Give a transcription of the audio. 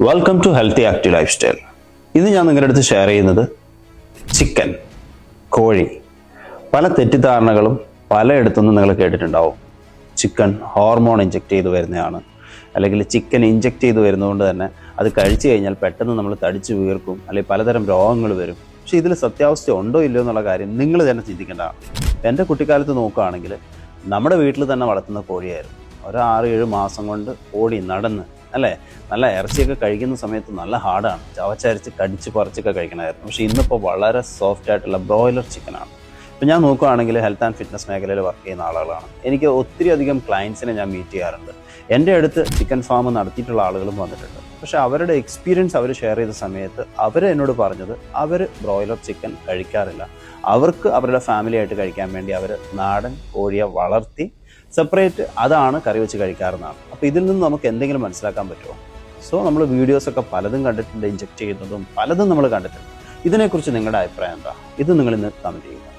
Welcome to healthy active lifestyle. ഇന്ന് ഞാൻ നിങ്ങളുടെ അടുത്ത് ഷെയർ ചെയ്യുന്നത് ചിക്കൻ, കോഴി. പല തെറ്റിദ്ധാരണകളും പലയിടത്തുനിന്നും നിങ്ങൾ കേട്ടിട്ടുണ്ടാവും. ചിക്കൻ ഹോർമോൺ ഇഞ്ചെക്ട് ചെയ്ത് വരുന്നതാണ്, അല്ലെങ്കിൽ ചിക്കൻ ഇഞ്ചെക്ട് ചെയ്ത് വരുന്നതുകൊണ്ട് തന്നെ അത് കഴിച്ചു കഴിഞ്ഞാൽ പെട്ടെന്ന് നമ്മൾ തടിച്ച് വീർക്കും, അല്ലെങ്കിൽ പലതരം രോഗങ്ങൾ വരും. പക്ഷേ ഇതിൽ സത്യാവസ്ഥ ഉണ്ടോ ഇല്ലയോ എന്നുള്ള കാര്യം നിങ്ങൾ തന്നെ ചിന്തിക്കേണ്ടതാണ്. എൻ്റെ കുട്ടിക്കാലത്ത് നോക്കുകയാണെങ്കിൽ നമ്മുടെ വീട്ടിൽ തന്നെ വളർത്തുന്ന കോഴിയായിരുന്നു. ഒരു 6-7 മാസം കൊണ്ട് ഓടി നടന്ന് അല്ലേ, നല്ല ഇറച്ചിയൊക്കെ കഴിക്കുന്ന സമയത്ത് നല്ല ഹാർഡാണ്, ചവച്ചരച്ച് കടിച്ച് പറിച്ചൊക്കെ കഴിക്കണമായിരുന്നു. പക്ഷേ ഇന്നിപ്പോൾ വളരെ സോഫ്റ്റ് ആയിട്ടുള്ള ബ്രോയിലർ ചിക്കനാണ്. ഇപ്പം ഞാൻ നോക്കുകയാണെങ്കിൽ ഹെൽത്ത് ആൻഡ് ഫിറ്റ്നസ് മേഖലയിൽ വർക്ക് ചെയ്യുന്ന ആളുകളാണ്. എനിക്ക് ഒത്തിരി അധികം ക്ലയൻസിനെ ഞാൻ മീറ്റ് ചെയ്യാറുണ്ട്. എൻ്റെ അടുത്ത് ചിക്കൻ ഫാം നടത്തിയിട്ടുള്ള ആളുകളും വന്നിട്ടുണ്ട്. പക്ഷേ അവരുടെ എക്സ്പീരിയൻസ് അവർ ഷെയർ ചെയ്ത സമയത്ത് അവർ എന്നോട് പറഞ്ഞത് അവർ ബ്രോയിലർ ചിക്കൻ കഴിക്കാറില്ല. അവർക്ക് അവരുടെ ഫാമിലി ആയിട്ട് കഴിക്കാൻ വേണ്ടി അവർ നാടൻ കോഴിയെ വളർത്തി സെപ്പറേറ്റ് അതാണ് കറി വെച്ച് കഴിക്കാറുള്ളതാണ്. അപ്പോൾ ഇതിൽ നിന്ന് നമുക്ക് എന്തെങ്കിലും മനസ്സിലാക്കാൻ പറ്റുമോ? സോ നമ്മൾ വീഡിയോസൊക്കെ പലതും കണ്ടിട്ടുണ്ട്, ഇഞ്ചെക്ട് ചെയ്യുന്നതും പലതും നമ്മൾ കണ്ടിട്ടുണ്ട്. ഇതിനെക്കുറിച്ച് നിങ്ങളുടെ അഭിപ്രായം എന്താ? ഇത് നിങ്ങൾ ഇന്ന് കമൻറ്റ് ചെയ്യുക.